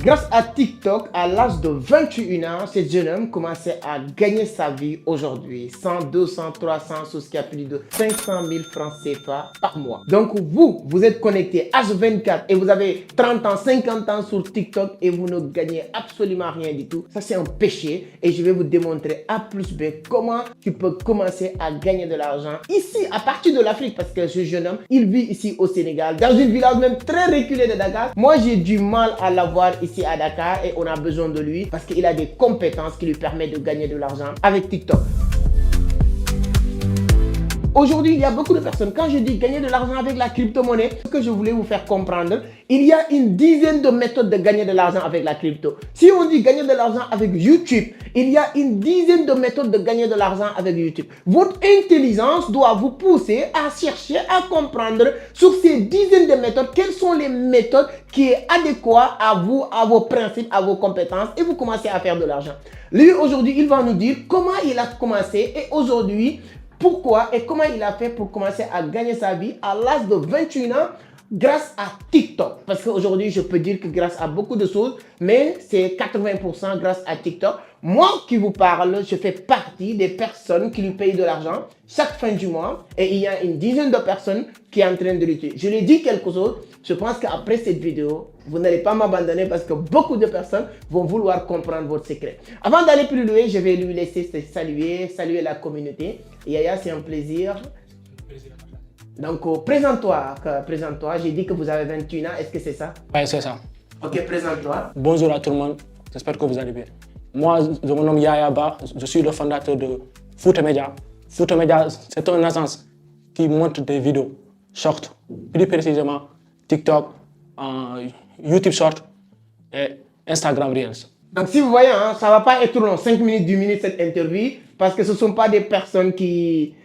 Grâce à TikTok, à l'âge de 21 ans, ce jeune homme commençait à gagner sa vie aujourd'hui. 100, 200, 300, sous ce qui a plus de 500 000 francs CFA par mois. Donc vous êtes connecté H24 et vous avez 30 ans, 50 ans sur TikTok et vous ne gagnez absolument rien du tout. Ça, c'est un péché et je vais vous démontrer A plus B comment tu peux commencer à gagner de l'argent ici, à partir de l'Afrique, parce que ce jeune homme, il vit ici au Sénégal, dans une village même très reculée de Dakar. Moi, j'ai du mal à l'avoir ici à Dakar et on a besoin de lui parce qu'il a des compétences qui lui permettent de gagner de l'argent avec TikTok. Aujourd'hui, il y a beaucoup de personnes, quand je dis gagner de l'argent avec la crypto-monnaie, ce que je voulais vous faire comprendre, il y a une dizaine de méthodes de gagner de l'argent avec la crypto. Si on dit gagner de l'argent avec YouTube, il y a une dizaine de méthodes de gagner de l'argent avec YouTube. Votre intelligence doit vous pousser à chercher, à comprendre sur ces dizaines de méthodes, quelles sont les méthodes qui sont adéquates à vous, à vos principes, à vos compétences et vous commencez à faire de l'argent. Lui, aujourd'hui, il va nous dire comment il a commencé et aujourd'hui, pourquoi et comment il a fait pour commencer à gagner sa vie à l'âge de 21 ans grâce à TikTok. Parce qu'aujourd'hui, je peux dire que grâce à beaucoup de choses, mais c'est 80% grâce à TikTok. Moi qui vous parle, je fais partie des personnes qui lui payent de l'argent chaque fin du mois et il y a une dizaine de personnes qui sont en train de lutter. Je lui ai dit quelque chose, je pense qu'après cette vidéo, vous n'allez pas m'abandonner parce que beaucoup de personnes vont vouloir comprendre votre secret. Avant d'aller plus loin, je vais lui laisser saluer la communauté. Yaya, c'est un plaisir. Donc, présente-toi. J'ai dit que vous avez 21 ans. Est-ce que c'est ça? Oui, c'est ça. Ok, présente-toi. Bonjour à tout le monde. J'espère que vous allez bien. Moi, je me nomme Yaya Ba. Je suis le fondateur de Fouta Media. Fouta Media, c'est une agence qui montre des vidéos short, plus précisément TikTok, YouTube Short et Instagram Reels. Donc, si vous voyez, hein, ça ne va pas être long, 5 minutes, 10 minutes cette interview, parce que ce ne sont pas des personnes qui...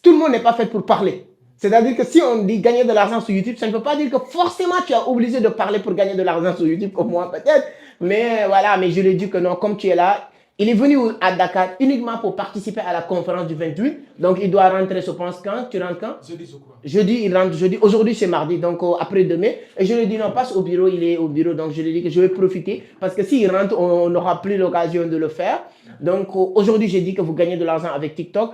tout le monde n'est pas fait pour parler. C'est-à-dire que si on dit gagner de l'argent sur YouTube, ça ne veut pas dire que forcément tu es obligé de parler pour gagner de l'argent sur YouTube, comme moi peut-être. Mais voilà, mais je lui ai dit que non, comme tu es là, il est venu à Dakar uniquement pour participer à la conférence du 28. Donc, il doit rentrer, je pense, quand? Tu rentres quand? Jeudi, je crois. Jeudi, il rentre jeudi. Aujourd'hui, c'est mardi, donc après-demain. Et je lui ai dit, non, passe au bureau, il est au bureau. Donc, je lui ai dit que je vais profiter parce que s'il rentre, on n'aura plus l'occasion de le faire. Donc, aujourd'hui, j'ai dit que vous gagnez de l'argent avec TikTok.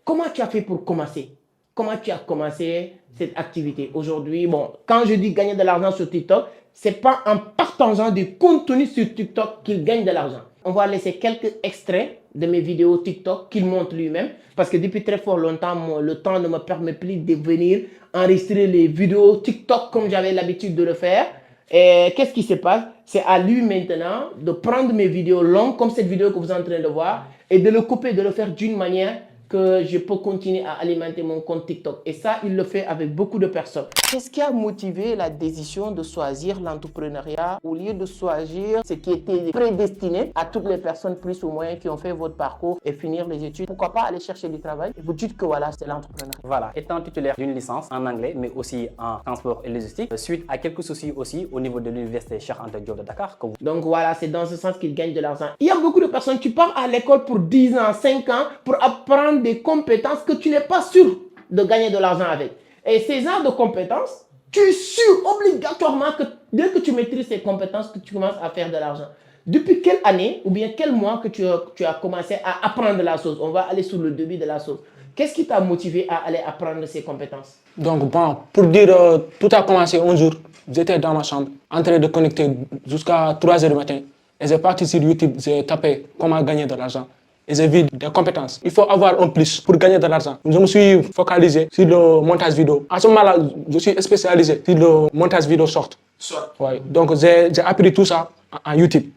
Comment tu as fait pour commencer? Comment tu as commencé cette activité? Aujourd'hui, bon, quand je dis gagner de l'argent sur TikTok, ce n'est pas en partageant du contenu sur TikTok qu'il gagne de l'argent. On va laisser quelques extraits de mes vidéos TikTok qu'il montre lui-même. Parce que depuis très fort longtemps, le temps ne me permet plus de venir enregistrer les vidéos TikTok comme j'avais l'habitude de le faire. Et qu'est-ce qui se passe? C'est à lui maintenant de prendre mes vidéos longues, comme cette vidéo que vous êtes en train de voir, et de le couper, de le faire d'une manière que je peux continuer à alimenter mon compte TikTok. Et ça, il le fait avec beaucoup de personnes. Qu'est-ce qui a motivé la décision de choisir l'entrepreneuriat au lieu de choisir ce qui était prédestiné à toutes les personnes plus ou moins qui ont fait votre parcours et finir les études? Pourquoi pas aller chercher du travail? Et vous dites que voilà, c'est l'entrepreneuriat. Voilà, étant titulaire d'une licence en anglais, mais aussi en transport et logistique, suite à quelques soucis aussi au niveau de l'université Cheikh Anta Diop de Dakar. Donc voilà, c'est dans ce sens qu'il gagne de l'argent. Il y a beaucoup de personnes, tu pars à l'école pour 10 ans, 5 ans, pour apprendre des compétences que tu n'es pas sûr de gagner de l'argent avec. Et ces genres de compétences, tu es sûr obligatoirement que dès que tu maîtrises ces compétences, que tu commences à faire de l'argent. Depuis quelle année ou bien quel mois que tu as commencé à apprendre la chose? On va aller sur le début de la chose. Qu'est-ce qui t'a motivé à aller apprendre ces compétences? Donc bon, pour dire, tout a commencé un jour. J'étais dans ma chambre, en train de connecter jusqu'à 3 h du matin. Et j'ai parti sur YouTube, j'ai tapé comment gagner de l'argent. Et j'ai vu des compétences. Il faut avoir un plus pour gagner de l'argent. Je me suis focalisé sur le montage vidéo. À ce moment-là, je suis spécialisé sur le montage vidéo short. Ouais. Donc j'ai appris tout ça en YouTube.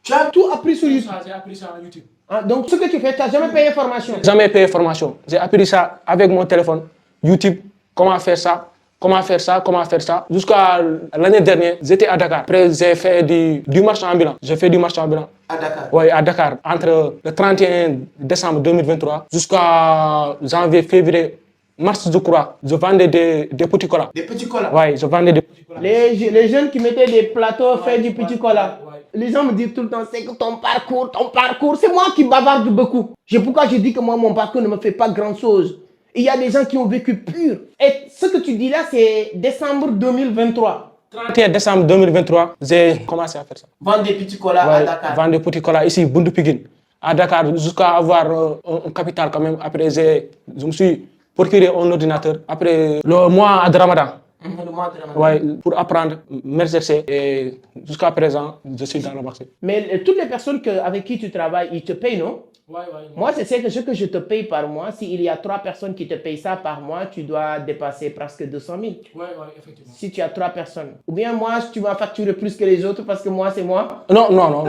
Tu as tout appris sur YouTube? J'ai appris ça en YouTube. Ah, donc ce que tu fais, tu n'as jamais payé formation? Jamais payé formation. J'ai appris ça avec mon téléphone. YouTube, comment faire ça, comment faire ça, comment faire ça. Jusqu'à l'année dernière, j'étais à Dakar. Après, j'ai fait du marché ambulant. J'ai fait du marché ambulant. À Dakar? Oui, à Dakar. Entre le 31 décembre 2023 jusqu'à janvier, février, mars, je crois. Je vendais des petits colas. Des petits colas? Oui, je vendais des petits colas. Les jeunes qui mettaient des plateaux, fait du petit cola. Ouais. Les gens me disent tout le temps, c'est que ton parcours, c'est moi qui bavarde beaucoup. C'est pourquoi je dis que moi, mon parcours ne me fait pas grand-chose. Il y a des gens qui ont vécu pur. Et ce que tu dis là, c'est décembre 2023. 31 décembre 2023, j'ai commencé à faire ça. Vendre des petits colas à Ouais, Dakar. vendre des petits colas ici, Bundu Pikine, à Dakar, jusqu'à avoir un capital quand même. Après, je me suis procuré un ordinateur. Après le mois de Ramadan, Le mois de Ramadan. ouais, pour apprendre, m'exercer. Et jusqu'à présent, je suis dans le marché. Mais toutes les personnes avec qui tu travailles, ils te payent, non? Ouais. Moi, c'est ce que je te paye par mois. S'il y a 3 personnes qui te payent ça par mois, tu dois dépasser presque 200 000. Ouais, effectivement. Si tu as 3 personnes. Ou bien moi, tu vas facturer plus que les autres parce que moi, c'est moi. Non. Non.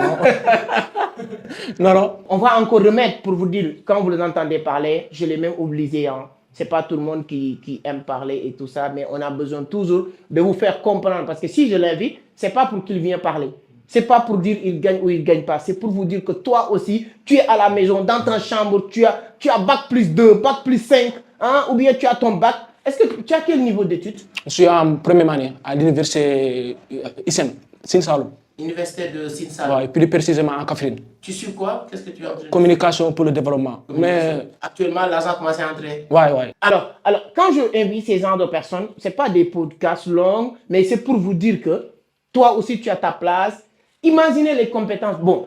On va encore remettre pour vous dire, quand vous les entendez parler, je l'ai même oublié. Hein. C'est pas tout le monde qui aime parler et tout ça, mais on a besoin toujours de vous faire comprendre. Parce que si je l'invite, c'est pas pour qu'il vienne parler. C'est pas pour dire il gagne ou il gagne pas. C'est pour vous dire que toi aussi, tu es à la maison, dans ta chambre, tu as bac plus 2, bac plus 5, hein, ou bien tu as ton bac. Est-ce que tu as quel niveau d'études? Je suis en première année à l'université ISEN, Sine Saloum. Université de Sine Saloum. Ouais, plus précisément en Kaffrine. Tu suis quoi? Qu'est-ce que tu as? Communication pour le développement. Mais actuellement, l'argent commence à entrer. Ouais. Alors, quand je invite ces genres de personnes, c'est pas des podcasts longs, mais c'est pour vous dire que toi aussi, tu as ta place. Imaginez les compétences. Bon,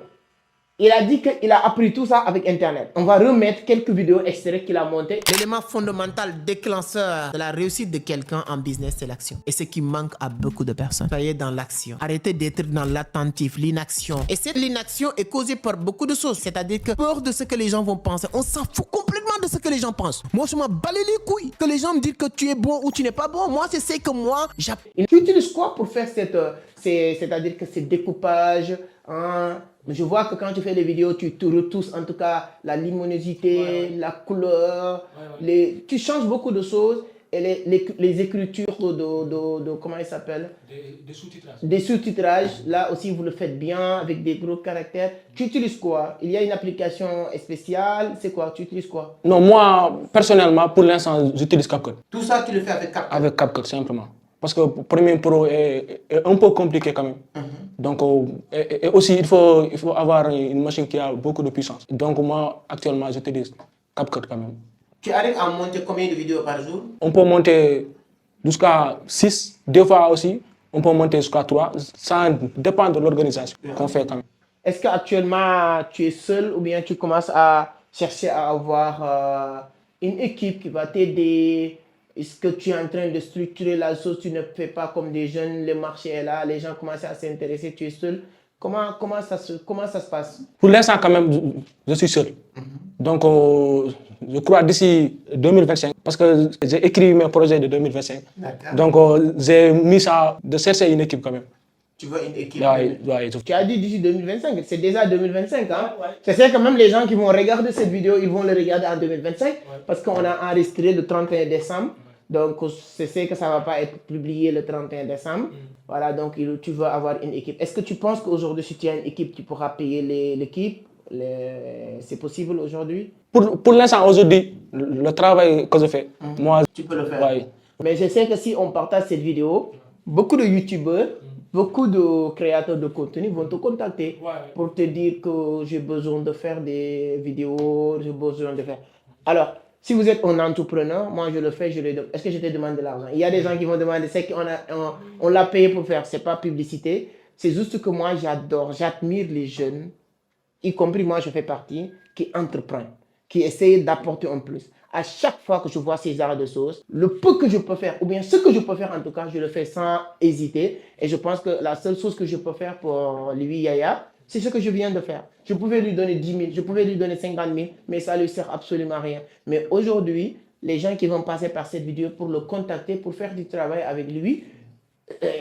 il a dit qu'il a appris tout ça avec Internet. On va remettre quelques vidéos extraites qu'il a montées. L'élément fondamental déclencheur de la réussite de quelqu'un en business, c'est l'action. Et ce qui manque à beaucoup de personnes. Soyez dans l'action. Arrêtez d'être dans l'attentif, l'inaction. Et cette l'inaction est causée par beaucoup de choses. C'est-à-dire que peur de ce que les gens vont penser. On s'en fout complètement de ce que les gens pensent. Moi, je m'en balais les couilles. Que les gens me disent que tu es bon ou tu n'es pas bon. Moi, je sais que moi, Tu utilises quoi pour faire c'est-à-dire que ces découpages, hein? Je vois que quand tu fais des vidéos, tu te retousses en tout cas la luminosité, la couleur, tu changes beaucoup de choses et les écritures de comment il s'appelle? Des sous-titrages. Des sous-titrages, là aussi vous le faites bien avec des gros caractères. Tu utilises quoi? Il y a une application spéciale, c'est quoi? Tu utilises quoi? Non, moi, personnellement, pour l'instant, j'utilise CapCut. Tout ça, tu le fais avec CapCut? Avec CapCut, simplement. Parce que Premiere Pro est un peu compliqué quand même. Donc, et aussi, il faut avoir une machine qui a beaucoup de puissance. Donc, moi, actuellement, j'utilise CapCut quand même. Tu arrives à monter combien de vidéos par jour? On peut monter jusqu'à 6, des fois aussi, on peut monter jusqu'à 3, ça dépend de l'organisation qu'on fait quand même. Est-ce qu'actuellement, tu es seul ou bien tu commences à chercher à avoir une équipe qui va t'aider? Est-ce que tu es en train de structurer la chose? Tu ne fais pas comme des jeunes, le marché est là, les gens commencent à s'intéresser, tu es seul. Comment ça se passe? Pour l'instant, quand même, je suis seul. Donc, je crois d'ici 2025, parce que j'ai écrit mes projets de 2025. Donc, j'ai mis ça de chercher une équipe quand même. Tu veux une équipe? Tu as dit d'ici 2025, c'est déjà 2025. Hein? C'est sûr que même les gens qui vont regarder cette vidéo, ils vont le regarder en 2025 parce qu'on a enregistré le 31 décembre. Donc, c'est sûr que ça ne va pas être publié le 31 décembre. Voilà, donc tu veux avoir une équipe. Est-ce que tu penses qu'aujourd'hui, si tu as une équipe, tu pourras payer l'équipe? C'est possible aujourd'hui? Pour l'instant, aujourd'hui, le travail que je fais, moi... Tu peux le faire. Mais je sais que si on partage cette vidéo, beaucoup de youtubeurs, beaucoup de créateurs de contenu vont te contacter pour te dire que j'ai besoin de faire des vidéos, j'ai besoin de faire... Alors, si vous êtes un entrepreneur, moi je le fais, est-ce que je te demande de l'argent? Il y a des gens qui vont demander, c'est qu'on l'a payé pour faire, c'est pas publicité. C'est juste que moi j'admire les jeunes, y compris moi je fais partie, qui entreprennent, qui essayent d'apporter un plus. À chaque fois que je vois ces genres de choses, le peu que je peux faire, ou bien ce que je peux faire en tout cas, je le fais sans hésiter. Et je pense que la seule chose que je peux faire pour lui, Yaya, c'est ce que je viens de faire. Je pouvais lui donner 10 000, je pouvais lui donner 50 000, mais ça ne lui sert absolument à rien. Mais aujourd'hui, les gens qui vont passer par cette vidéo pour le contacter, pour faire du travail avec lui,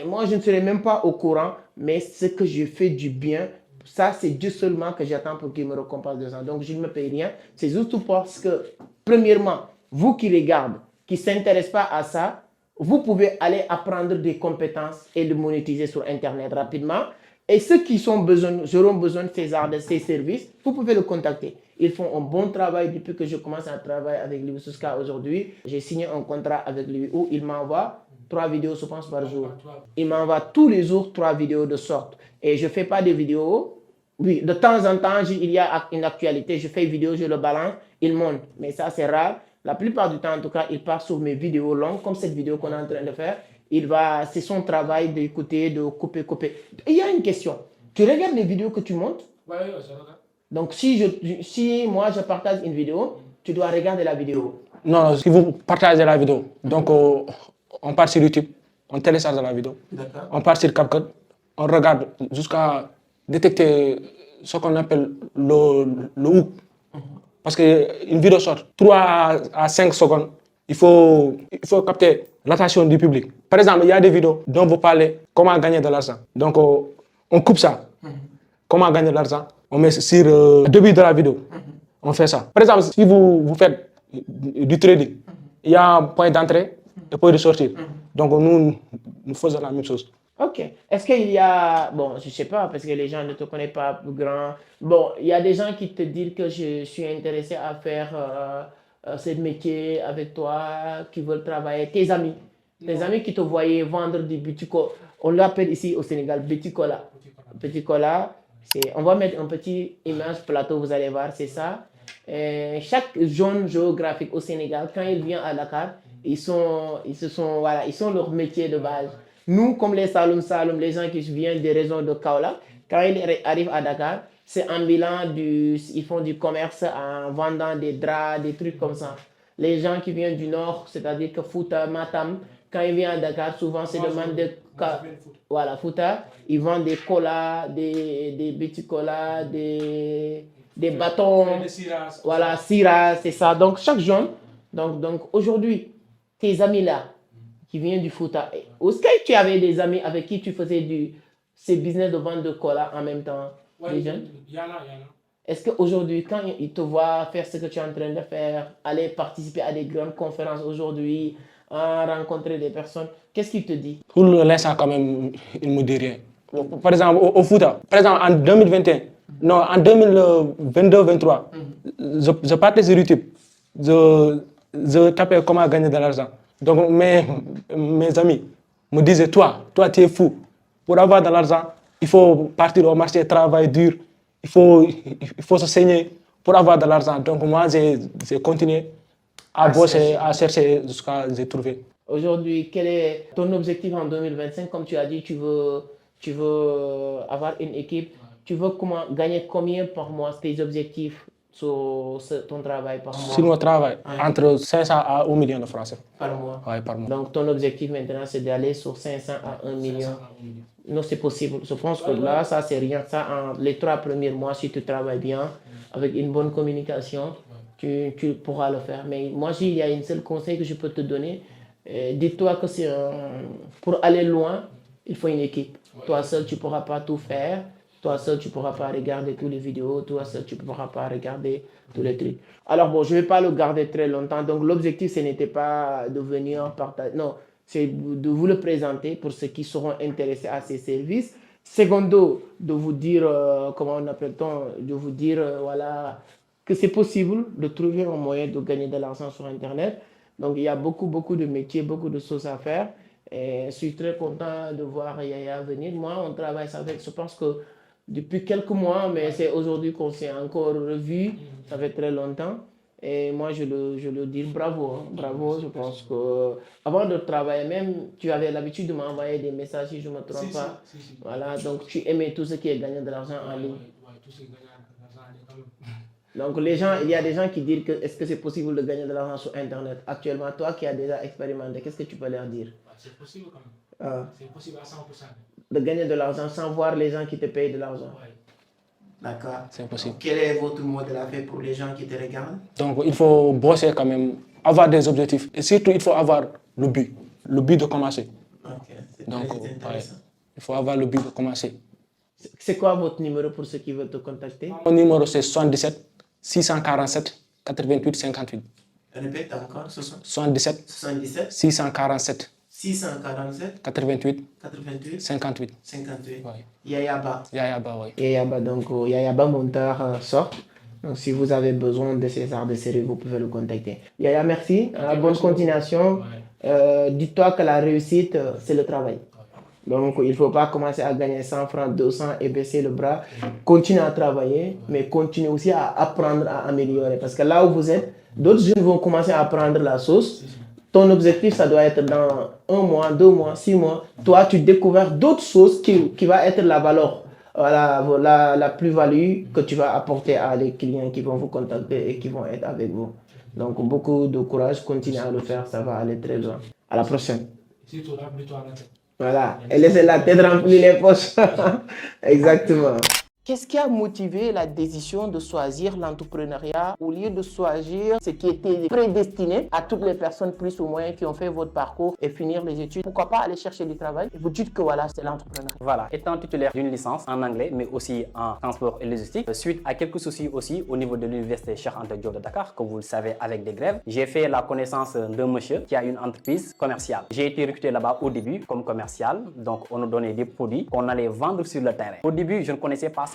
moi je ne serai même pas au courant, mais ce que je fais du bien, ça c'est Dieu seulement que j'attends pour qu'il me récompense de ça. Donc je ne me paye rien. C'est juste parce que, premièrement, vous qui regardez, qui ne s'intéressez pas à ça, vous pouvez aller apprendre des compétences et le monétiser sur Internet rapidement. Et ceux qui auront besoin de ces services, vous pouvez le contacter. Ils font un bon travail depuis que je commence à travailler avec lui jusqu'à aujourd'hui. J'ai signé un contrat avec lui où il m'envoie 3 vidéos, je pense, par jour. Il m'envoie tous les jours 3 vidéos de sorte. Et je ne fais pas de vidéos. Oui, de temps en temps, il y a une actualité. Je fais une vidéo, je le balance, il monte. Mais ça, c'est rare. La plupart du temps, en tout cas, il part sur mes vidéos longues, comme cette vidéo qu'on est en train de faire. c'est son travail d'écouter, de couper. Il y a une question. Tu regardes les vidéos que tu montes? Oui, je regarde. Donc, si moi je partage une vidéo, tu dois regarder la vidéo. Non, si vous partagez la vidéo, donc on part sur YouTube, on télécharge la vidéo, on part sur CapCut, on regarde jusqu'à détecter ce qu'on appelle le hook. Parce qu'une vidéo sort 3 à 5 secondes, il faut capter l'attention du public. Par exemple, il y a des vidéos dont vous parlez comment gagner de l'argent. Donc, on coupe ça. Comment gagner de l'argent? On met sur le début de la vidéo. On fait ça. Par exemple, si vous faites du trading, il y a un point d'entrée et un point de sortie. Donc, nous faisons la même chose. Ok. Est-ce qu'il y a... Bon, je ne sais pas, parce que les gens ne te connaissent pas grand. Bon, il y a des gens qui te disent que je suis intéressé à faire ce métier avec toi, qui veulent travailler. Tes amis. Tes amis qui te voyaient vendre du butico. On l'appelle ici au Sénégal buticola. Buticola. On va mettre un petit image plateau, vous allez voir, c'est ça. Chaque zone géographique au Sénégal, quand il vient à Dakar, ils ont leur métier de base. Nous, comme les Saloum, les gens qui viennent des régions de Kaolack, quand ils arrivent à Dakar, c'est ambulant, ils font du commerce en vendant des draps, des trucs comme ça. Les gens qui viennent du nord, c'est-à-dire que Fouta, Matam, quand ils viennent à Dakar, souvent c'est demande de... Voilà, Fouta, ils vendent des colas, des petits colas, des bâtons, voilà, Syrah, c'est ça. Donc, chaque zone, donc aujourd'hui, tes amis là, qui viennent du Fouta, est-ce que tu avais des amis avec qui tu faisais ces business de vente de cola en même temps? Oui, il y en a. Est-ce qu'aujourd'hui, quand ils te voient faire ce que tu es en train de faire, aller participer à des grandes conférences aujourd'hui, rencontrer des personnes, qu'est-ce qu'il te dit? Pour l'instant, quand même, il ne me dit rien. Par exemple, au Fouta, par exemple, en 2021, non, en 2022-2023, je partais sur YouTube, je tapais comment gagner de l'argent. Donc, mes amis me disaient, toi, tu es fou. Pour avoir de l'argent, il faut partir au marché, travailler dur, il faut se saigner pour avoir de l'argent. Donc, moi, j'ai continué à bosser, à chercher jusqu'à ce que j'ai trouvé. Aujourd'hui, quel est ton objectif en 2025? Comme tu as dit, tu veux avoir une équipe. Tu veux gagner combien par mois? Tes objectifs sur ton travail par mois? Sur mon travail, entre 500 à 1 million de francs CFA. Par mois? Oui, par mois. Donc, ton objectif maintenant, c'est d'aller sur 500 à 1 million. Non, c'est possible. Je pense que là, ça, c'est rien. Ça, les 3 premiers mois, si tu travailles bien, avec une bonne communication, tu pourras le faire. Mais moi, il y a un seul conseil que je peux te donner. Dis-toi que pour aller loin, il faut une équipe. Toi seul, tu ne pourras pas tout faire. Toi seul, tu ne pourras pas regarder toutes les vidéos. Toi seul, tu ne pourras pas regarder tous les trucs. Alors bon, je ne vais pas le garder très longtemps. Donc l'objectif, ce n'était pas de venir partager. Non, c'est de vous le présenter pour ceux qui seront intéressés à ces services. Secondo, de vous dire, comment on appelle-t-on, de vous dire, voilà, que c'est possible de trouver un moyen de gagner de l'argent sur Internet. Donc il y a beaucoup de métiers, beaucoup de choses à faire. Et je suis très content de voir Yaya venir. Moi, on travaille avec, je pense que depuis quelques mois, mais c'est aujourd'hui qu'on s'est encore revu. Ça fait très longtemps. Et moi, je le dis bravo. Bravo, je pense que avant de travailler, même, tu avais l'habitude de m'envoyer des messages, si je ne me trompe pas. Si. Voilà, donc tu aimais tout ce qui est gagner de l'argent en ligne. Tout ce qui est gagner de l'argent en ligne. Donc, il y a des gens qui disent que est-ce que c'est possible de gagner de l'argent sur Internet? Actuellement, toi qui as déjà expérimenté, qu'est-ce que tu peux leur dire? C'est possible quand même. C'est possible à 100%. De gagner de l'argent sans voir les gens qui te payent de l'argent. Oui. D'accord. C'est possible. Quel est votre mot de la fin pour les gens qui te regardent? Donc, il faut bosser quand même, avoir des objectifs. Et surtout, il faut avoir le but de commencer. Ok, c'est donc, très intéressant. Il faut avoir le but de commencer. C'est quoi votre numéro pour ceux qui veulent te contacter? Mon numéro, c'est 77 647 88 58. Répète encore, 77 647 88 58. Oui. Yayaba. Yayaba, oui. Yayaba, donc Yayaba Monteur sort. Donc si vous avez besoin de ces arts de série, vous pouvez le contacter. Yaya, merci. Bonne continuation. Dis-toi que la réussite, c'est le travail. Donc il ne faut pas commencer à gagner 100 francs, 200 et baisser le bras. Continuez à travailler, mais continuez aussi à apprendre, à améliorer. Parce que là où vous êtes, d'autres jeunes vont commencer à apprendre la sauce. Ton objectif, ça doit être dans 1 mois, 2 mois, 6 mois. Toi, tu découvres d'autres choses qui va être la valeur, la plus-value que tu vas apporter à les clients qui vont vous contacter et qui vont être avec vous. Donc, beaucoup de courage, continuez à le faire, ça va aller très loin. À la prochaine. Voilà, et laissez la tête remplir les poches. Exactement. Qu'est-ce qui a motivé la décision de choisir l'entrepreneuriat au lieu de choisir ce qui était prédestiné à toutes les personnes plus ou moins qui ont fait votre parcours et finir les études? Pourquoi pas aller chercher du travail? Vous dites que voilà, c'est l'entrepreneuriat. Voilà, étant titulaire d'une licence en anglais, mais aussi en transport et logistique, suite à quelques soucis aussi au niveau de l'université Cheikh Anta Diop de Dakar, comme vous le savez, avec des grèves, j'ai fait la connaissance d'un monsieur qui a une entreprise commerciale. J'ai été recruté là-bas au début comme commercial, donc on nous donnait des produits qu'on allait vendre sur le terrain. Au début, je ne connaissais pas ça.